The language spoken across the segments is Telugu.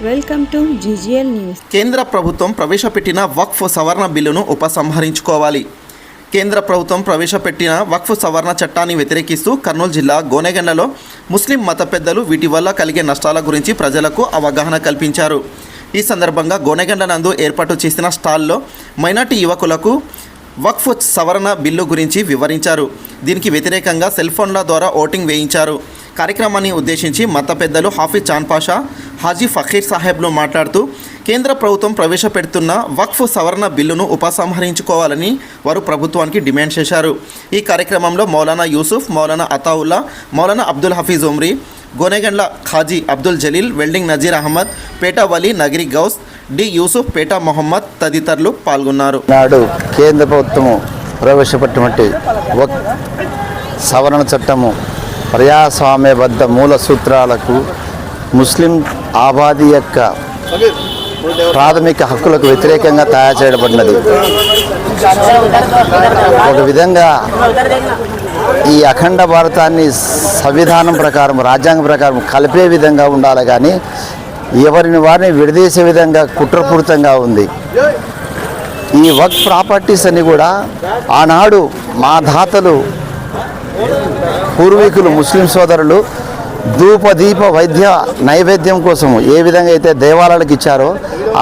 Welcome to GGL news. కేంద్ర ప్రభుత్వం ప్రవేశపెట్టిన వక్ఫ్ సవరణ బిల్లును ఉపసంహరించుకోవాలి. కేంద్ర ప్రభుత్వం ప్రవేశపెట్టిన వక్ఫ్ సవరణ చట్టాన్ని వ్యతిరేకిస్తూ కర్నూలు జిల్లా గోనెగండ్లలో ముస్లిం మత పెద్దలు వీటి వల్ల కలిగే నష్టాల గురించి ప్రజలకు అవగాహన కల్పించారు. ఈ సందర్భంగా గోనెగండ్ల నందు ఏర్పాటు చేసిన స్టాల్లో మైనార్టీ యువకులకు వక్ఫ్ సవరణ బిల్లు గురించి వివరించారు. దీనికి వ్యతిరేకంగా సెల్ ఫోన్ల ద్వారా ఓటింగ్ వేయించారు. కార్యక్రమాన్ని ఉద్దేశించి మత పెద్దలు హాఫీజ్ చాంద్ పాషా, హాజీ ఫకీర్ సాహెబ్లు మాట్లాడుతూ కేంద్ర ప్రభుత్వం ప్రవేశపెడుతున్న వక్ఫ్ సవరణ బిల్లును ఉపసంహరించుకోవాలని వారు ప్రభుత్వానికి డిమాండ్ చేశారు. ఈ కార్యక్రమంలో మౌలానా యూసుఫ్, మౌలానా అతావుల్లా, మౌలానా అబ్దుల్ హఫీజ్ ఉమ్రీ, గోనెగండ్ల ఖాజీ అబ్దుల్ జలీల్, వెల్డింగ్ నజీర్ అహ్మద్, పేట వలీ నగిరి గౌస్, డి యూసుఫ్, పేట మొహమ్మద్ తదితరులు పాల్గొన్నారు. నాడు కేంద్ర ప్రభుత్వము ప్రవేశపెట్టినటువంటి వక్ఫ్ సవరణ చట్టము ప్రజాస్వామ్యబద్ధ మూల సూత్రాలకు, ముస్లిం ఆబాదీ యొక్క ప్రాథమిక హక్కులకు వ్యతిరేకంగా తయారు చేయబడినది. ఒక విధంగా ఈ అఖండ భారతాన్ని సంవిధానం ప్రకారం, రాజ్యాంగం ప్రకారం కలిపే విధంగా ఉండాలి, కానీ ఎవరిని వారిని విడదీసే విధంగా కుట్రపూరితంగా ఉంది. ఈ వక్ఫ్ ప్రాపర్టీస్ అన్ని కూడా ఆనాడు మా దాతలు, పూర్వీకులు, ముస్లిం సోదరులు ధూపదీప వైద్య నైవేద్యం కోసము ఏ విధంగా అయితే దేవాలయాలకు ఇచ్చారో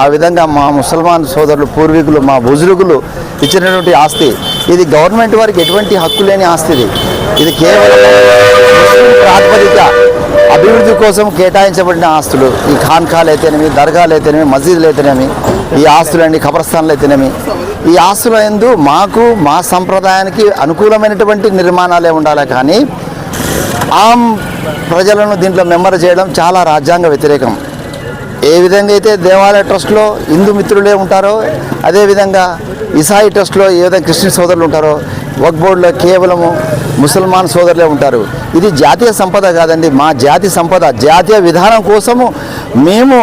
ఆ విధంగా మా ముసల్మాన్ సోదరులు, పూర్వీకులు, మా బుజుర్గులు ఇచ్చినటువంటి ఆస్తి ఇది. గవర్నమెంట్ వారికి ఎటువంటి హక్కు లేని ఆస్తి ఇది కేవలం ప్రాతిపదిక అభివృద్ధి కోసం కేటాయించబడిన ఆస్తులు. ఈ ఖాన్ఖాలు అయితేనేమి, దర్గాలు అయితేనేమి, మసీదులు అయితేనేమి, ఈ ఆస్తులన్నీ ఖబర్స్థాన్లు అయితేనేమి, ఈ ఆస్తుల యందు మాకు, మా సంప్రదాయానికి అనుకూలమైనటువంటి నిర్మాణాలే ఉండాలి, కానీ ఆమ్ ప్రజలను దీంట్లో మెంబర్ చేయడం చాలా రాజ్యాంగ వ్యతిరేకం. ఏ విధంగా అయితే దేవాలయ ట్రస్ట్లో హిందూ మిత్రులే ఉంటారో, అదేవిధంగా ఇసాయి ట్రస్ట్లో ఏ విధంగా క్రిస్టియన్ సోదరులు ఉంటారో, వక్ఫ్ బోర్డులో కేవలము ముసల్మాన్ సోదరులే ఉంటారు. ఇది జాతీయ సంపద కాదండి, మా జాతి సంపద. జాతీయ విధానం కోసము మేము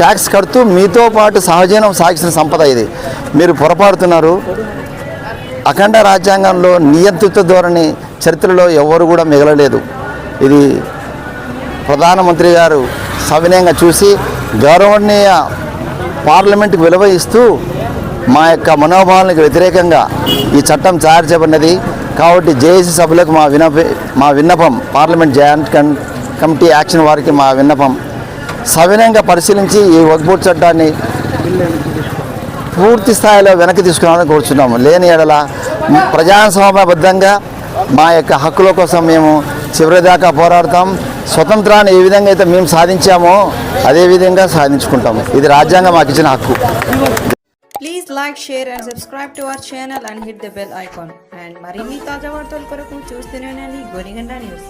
ట్యాక్స్ కడుతూ మీతో పాటు సహజీవనం సాగిస్తున్న సంపద ఇది. మీరు పొరపాడుతున్నారు. అఖండ రాజ్యాంగంలో నియంత్రిత ధోరణి చరిత్రలో ఎవరు కూడా మిగలలేదు. ఇది ప్రధానమంత్రి గారు సవినయంగా చూసి గౌరవనీయ పార్లమెంటుకు విలువ ఇస్తూ మా యొక్క మనోభావాలకు వ్యతిరేకంగా ఈ చట్టం తయారు చేయబడినది. కాబట్టి జేఏసీ సభ్యులకు మా విన్నపం, పార్లమెంట్ జాయింట్ కమిటీ యాక్షన్ వారికి మా విన్నపం, సవినయంగా పరిశీలించి ఈ వక్ఫ్ బోర్డు చట్టాన్ని పూర్తి స్థాయిలో వెనక్కి తీసుకురావాలని కోరుచున్నాము. లేని ఎడల ప్రజాస్వామ్యబద్ధంగా మా యొక్క హక్కుల కోసం మేము చివరిదాకా పోరాడతాం. స్వతంత్రాన్ని ఏ విధంగా అయితే మేము సాధించామో అదే విధంగా సాధించుకుంటాము. ఇది రాజ్యాంగం మాకు ఇచ్చిన హక్కు. Please like, share and subscribe to our channel and hit the bell icon. And మరిన్ని తాజా వార్తల కొరకు చూస్తూనే ఉండండి గోనెగండ్ల న్యూస్.